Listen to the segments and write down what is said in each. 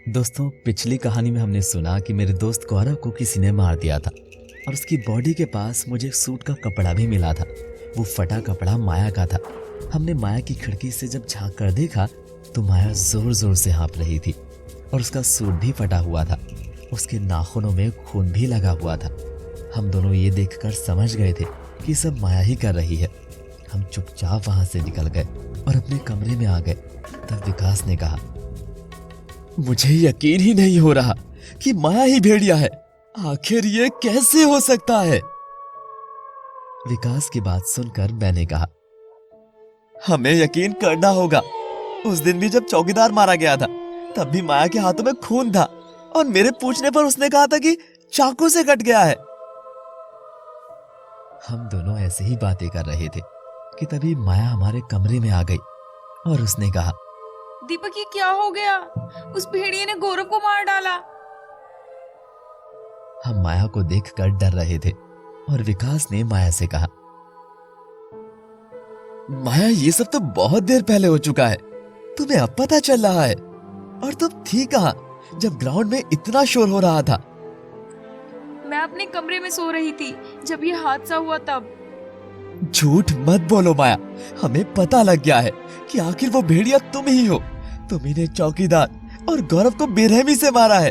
दोस्तों, पिछली कहानी में हमने सुना कि मेरे दोस्त गौरव को किसी ने मार दिया था और उसकी बॉडी के पास मुझे सूट का कपड़ा भी मिला था। वो फटा कपड़ा माया का था। हमने माया की खिड़की से जब झांक कर देखा तो माया जोर जोर से हाँफ रही थी और उसका सूट भी फटा हुआ था। उसके नाखूनों में खून भी लगा हुआ था। हम दोनों ये देखकर समझ गए थे कि सब माया ही कर रही है। हम चुपचाप वहां से निकल गए और अपने कमरे में आ गए। तब विकास ने कहा, मुझे यकीन ही नहीं हो रहा कि माया ही भेड़िया है। आखिर ये कैसे हो सकता है? विकास की बात सुनकर मैंने कहा, हमें यकीन करना होगा। उस दिन भी जब चौकीदार मारा गया था तब भी माया के हाथों में खून था और मेरे पूछने पर उसने कहा था कि चाकू से कट गया है। हम दोनों ऐसे ही बातें कर रहे थे कि तभी माया हमारे कमरे में आ गई और उसने कहा, दीपक, ये क्या हो गया? उस भेड़िए ने गौरव को मार डाला। हम माया को देखकर डर रहे थे और विकास ने माया से कहा, माया, ये सब तो बहुत देर पहले हो चुका है। तुम्हें अब पता चल रहा है? और तुम थी कहाँ जब ग्राउंड में इतना शोर हो रहा था? मैं अपने कमरे में सो रही थी जब ये हादसा हुआ तब। झूठ मत बोलो माया, हमें पता लग गया है कि आखिर वो भेड़िया तुम ही हो। तुम ही ने चौकीदार और गौरव को बेरहमी से मारा है।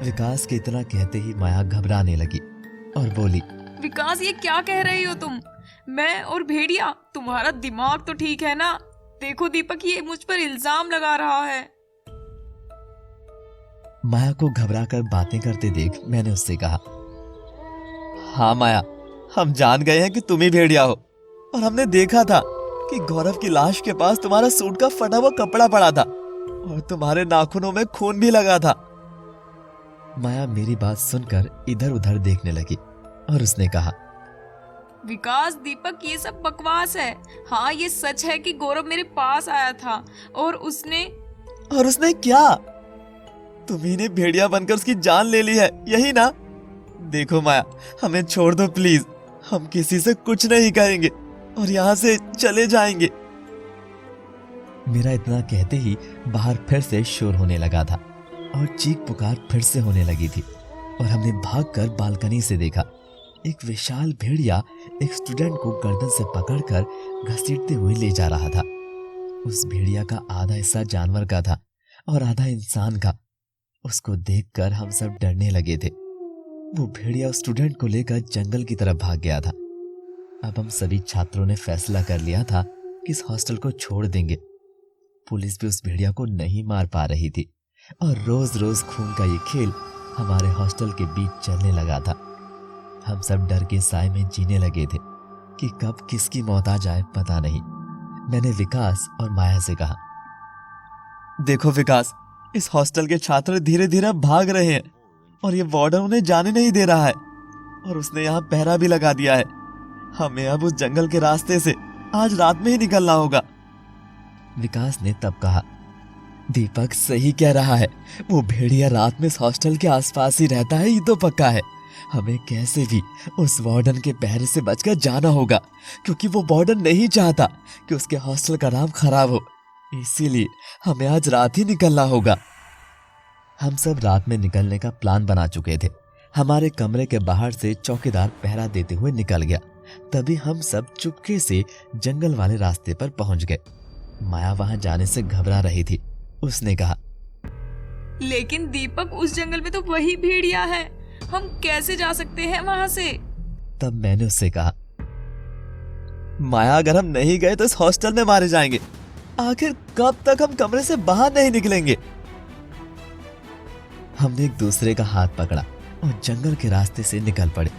विकास के इतना कहते ही माया घबराने लगी और बोली, विकास, ये क्या कह रही हो तुम? मैं और भेड़िया? तुम्हारा दिमाग तो ठीक है ना? देखो दीपक, ये मुझ पर इल्जाम लगा रहा है। माया को घबराकर बातें करते देख मैंने उससे कहा, हाँ माया, हम जान गए हैं कि तुम ही भेड़िया हो और हमने देखा था कि गौरव की लाश के पास तुम्हारा सूट का फटा हुआ कपड़ा पड़ा था और तुम्हारे नाखूनों में खून भी लगा था। माया मेरी बात सुनकर इधर उधर देखने लगी और उसने कहा, विकास, दीपक, ये सब बकवास है। हाँ, ये सच है कि गौरव मेरे पास आया था और उसने क्या? तुम्ही ने भेड़िया बनकर उसकी जान ले ली है, यही ना? देखो माया, हमें छोड़ दो प्लीज। हम किसी से कुछ नहीं कहेंगे और यहाँ से चले जाएंगे। मेरा इतना कहते ही बाहर फिर से शोर होने लगा था और चीख पुकार फिर से होने लगी थी और हमने भागकर बालकनी से देखा एक विशाल भेड़िया एक स्टूडेंट को गर्दन से पकड़कर घसीटते हुए ले जा रहा था। उस भेड़िया का आधा हिस्सा जानवर का था और आधा इंसान का। उसको देखकर हम सब डरने लगे थे। वो भेड़िया उस स्टूडेंट को लेकर जंगल की तरफ भाग गया था। अब हम सभी छात्रों ने फैसला कर लिया था कि इस हॉस्टल को छोड़ देंगे। पुलिस भी उस भेड़िया को नहीं मार पा रही थी और रोज रोज खून का ये खेल हमारे हॉस्टल के बीच चलने लगा था। हम सब डर के साए में जीने लगे थे कि कब किसकी मौत आ जाए पता नहीं। मैंने विकास और माया से कहा, देखो विकास, इस हॉस्टल के छात्र धीरे धीरे भाग रहे हैं और ये वार्डन उन्हें जाने नहीं दे रहा है और उसने यहाँ पहरा भी लगा दिया है। हमें अब उस जंगल के रास्ते से आज रात में ही निकलना होगा। विकास ने तब कहा, दीपक सही कह रहा है। वो भेड़िया रात में इस हॉस्टल के आसपास ही रहता है, ये तो पक्का है। हमें कैसे भी उस वार्डन के पहरे से बचकर जाना होगा क्योंकि वो वार्डन नहीं चाहता कि उसके हॉस्टल का नाम खराब हो। इसीलिए हमें आज रात ही निकलना होगा। हम सब रात में निकलने का प्लान बना चुके थे। हमारे कमरे के बाहर से चौकीदार पहरा देते हुए निकल गया। तभी हम सब चुपके से जंगल वाले रास्ते पर पहुंच गए। माया वहां जाने से घबरा रही थी। उसने कहा, लेकिन दीपक, उस जंगल में तो वही भेड़िया है। हम कैसे जा सकते हैं वहां से? तब मैंने उससे कहा, माया, अगर हम नहीं गए तो इस हॉस्टल में मारे जाएंगे। आखिर कब तक हम कमरे से बाहर नहीं निकलेंगे? हमने एक दूसरे का हाथ पकड़ा और जंगल के रास्ते से निकल पड़े।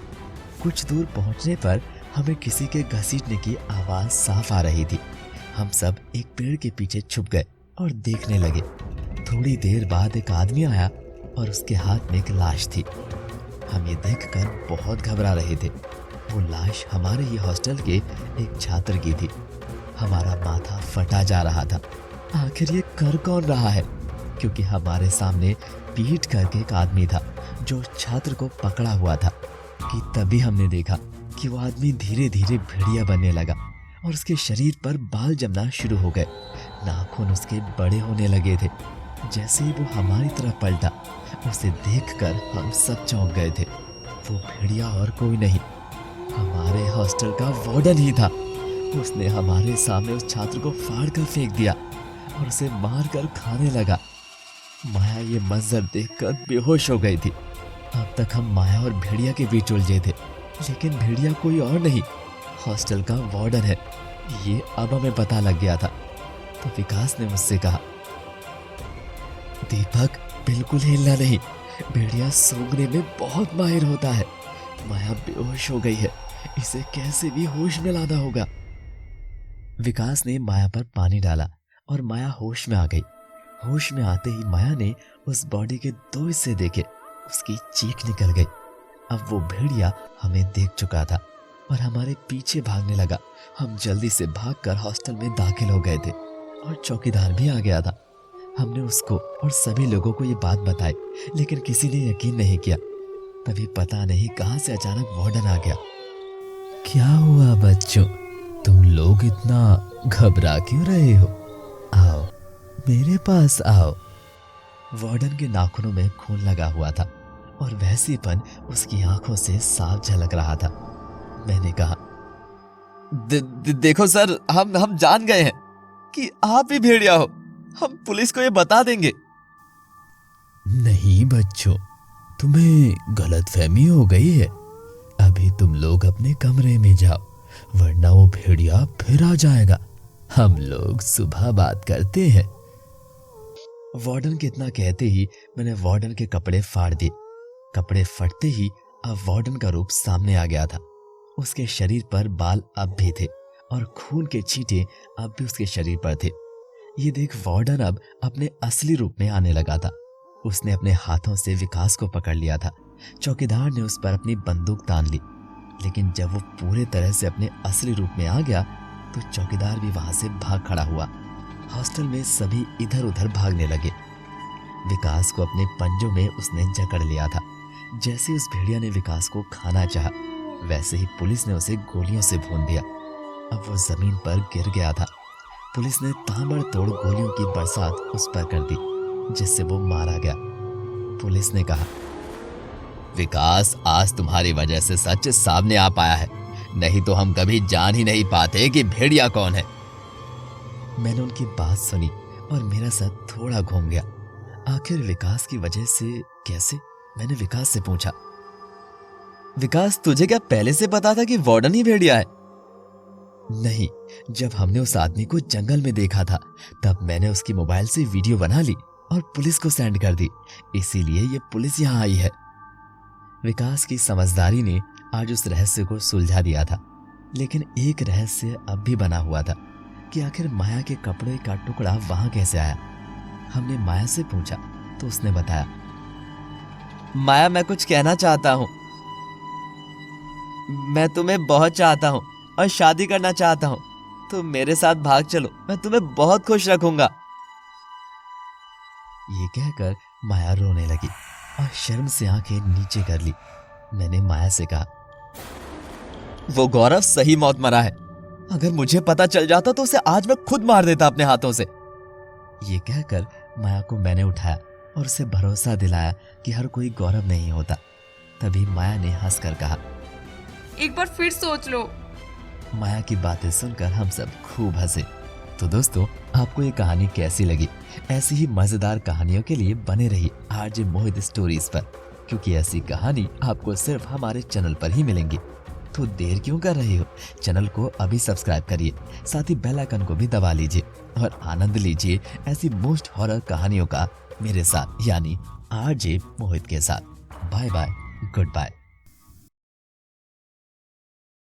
कुछ दूर पहुंचने पर हमें किसी के घसीटने की आवाज साफ आ रही थी। हम सब एक पेड़ के पीछे छुप गए और देखने लगे। थोड़ी देर बाद एक आदमी आया और उसके हाथ में एक लाश थी। हम ये देखकर बहुत घबरा रहे थे। वो लाश हमारे ही हॉस्टल के एक छात्र की थी। हमारा माथा फटा जा रहा था। आखिर ये कर कौन रहा है? क्योंकि हमारे सामने पीट करके एक आदमी था जो छात्र को पकड़ा हुआ था कि तभी हमने देखा कि वो आदमी धीरे धीरे भेड़िया बनने लगा और उसके शरीर पर बाल जमना शुरू हो गए। नाखून उसके बड़े होने लगे थे। जैसे ही वो हमारी तरफ पलटा, उसे देखकर हम सब चौंक गए थे। वो भेड़िया और कोई नहीं, हमारे हॉस्टल का वार्डन ही था। उसने हमारे सामने उस छात्र को फाड़ कर फेंक दिया और उसे मार कर खाने लगा। माया ये मंजर देखकर बेहोश हो गई थी। अब तक हम माया और भेड़िया के बीच उलझे थे, लेकिन भेड़िया कोई और नहीं, हॉस्टल का वार्डन है, ये अब हमें पता लग गया था। तो विकास ने मुझसे कहा, दीपक बिल्कुल हिलना नहीं, भेड़िया सूंघने में बहुत माहिर होता है। माया बेहोश हो गई है, इसे कैसे भी होश में लाना होगा। विकास ने माया पर पानी डाला और माया होश में आ गई। होश में आते ही माया ने उस बॉडी के 2 हिस्से देखे, उसकी चीख निकल गई। अब वो भेड़िया हमें देख चुका था और हमारे पीछे भागने लगा। हम जल्दी से भागकर हॉस्टल में दाखिल हो गए थे और चौकीदार भी आ गया था। हमने उसको और सभी लोगों को ये बात बताई, लेकिन किसी ने यकीन नहीं किया। तभी पता नहीं कहां से अचानक वार्डन आ गया। क्या हुआ बच्चों, तुम लोग इतना घबरा क्यों रहे हो? आओ मेरे पास आओ। वार्डन के नाखूनों में खून लगा हुआ था और वैसीपन उसकी आंखों से साफ झलक रहा था। मैंने कहा, देखो सर, हम जान गए हैं कि आप भी भेड़िया हो। हम पुलिस को ये बता देंगे। नहीं बच्चों, तुम्हें गलतफहमी हो गई है। अभी तुम लोग अपने कमरे में जाओ, वरना वो भेड़िया फिर आ जाएगा। हम लोग सुबह बात करते हैं। वार्डन के इतना कहते ही मैंने वार्डन के कपड़े फाड़ दिए। कपड़े फटते ही अब वार्डन का रूप सामने आ गया था। उसके शरीर पर बाल अब भी थे और खून के छींटे अब भी उसके शरीर पर थे। ये देख वार्डन अब अपने असली रूप में आने लगा था। उसने अपने हाथों से विकास को पकड़ लिया था। चौकीदार ने उस पर अपनी बंदूक तान ली, लेकिन जब वो पूरे तरह से अपने असली रूप में आ गया तो चौकीदार भी वहां से भाग खड़ा हुआ। हॉस्टल में सभी इधर उधर भागने लगे। विकास को अपने पंजों में उसने जकड़ लिया था। जैसे उस भेड़िया ने विकास को खाना चाहा, वैसे ही पुलिस ने उसे गोलियों से भून दिया। अब वो जमीन पर गिर गया था। पुलिस ने ताबड़तोड़ गोलियों की बरसात उस पर कर दी, जिससे वो मारा गया। पुलिस ने कहा, विकास, आज तुम्हारी वजह से सच सामने आ पाया है, नहीं तो हम कभी जान ही नहीं पाते कि भेड़िया कौन है। मैंने उनकी बात सुनी और मेरा सर थोड़ा घूम गया। आखिर विकास की वजह से कैसे? मैंने विकास से पूछा, विकास तुझे क्या पहले से पता था कि वार्डन ही भेड़िया है? नहीं, जब हमने उस आदमी को जंगल में देखा था तब मैंने उसकी मोबाइल से वीडियो बना ली और पुलिस को सेंड कर दी, इसीलिए ये पुलिस यहाँ आई है। विकास की समझदारी ने आज उस रहस्य को सुलझा दिया था, लेकिन एक रहस्य अब भी बना हुआ था कि आखिर माया के कपड़े का टुकड़ा वहां कैसे आया। हमने माया से पूछा तो उसने बताया, माया, मैं कुछ कहना चाहता हूँ। मैं तुम्हें बहुत चाहता हूँ और शादी करना चाहता हूँ। तुम मेरे साथ भाग चलो, मैं तुम्हें बहुत खुश रखूंगा। ये कहकर माया रोने लगी और शर्म से आंखें नीचे कर ली। मैंने माया से कहा, वो गौरव सही मौत मरा है। अगर मुझे पता चल जाता तो उसे आज मैं खुद मार देता अपने हाथों से। ये कहकर माया को मैंने उठाया और उसे भरोसा दिलाया कि हर कोई गौरव नहीं होता। तभी माया ने हंसकर कहा, एक बार फिर सोच लो। माया की बातें सुनकर हम सब खूब हंसे। तो दोस्तों, आपको ये कहानी कैसी लगी? ऐसी ही मजेदार कहानियों के लिए बने रहिए आरजे मोहित स्टोरीज पर, क्योंकि ऐसी कहानी आपको सिर्फ हमारे चैनल पर ही मिलेंगी। तो देर क्यों कर रहे हो? चैनल को अभी सब्सक्राइब करिए, साथ ही बेल आइकन को भी दबा लीजिए और आनंद लीजिए ऐसी मोस्ट हॉरर कहानियों का मेरे साथ, यानी आरजे मोहित के साथ। Bye bye, good bye.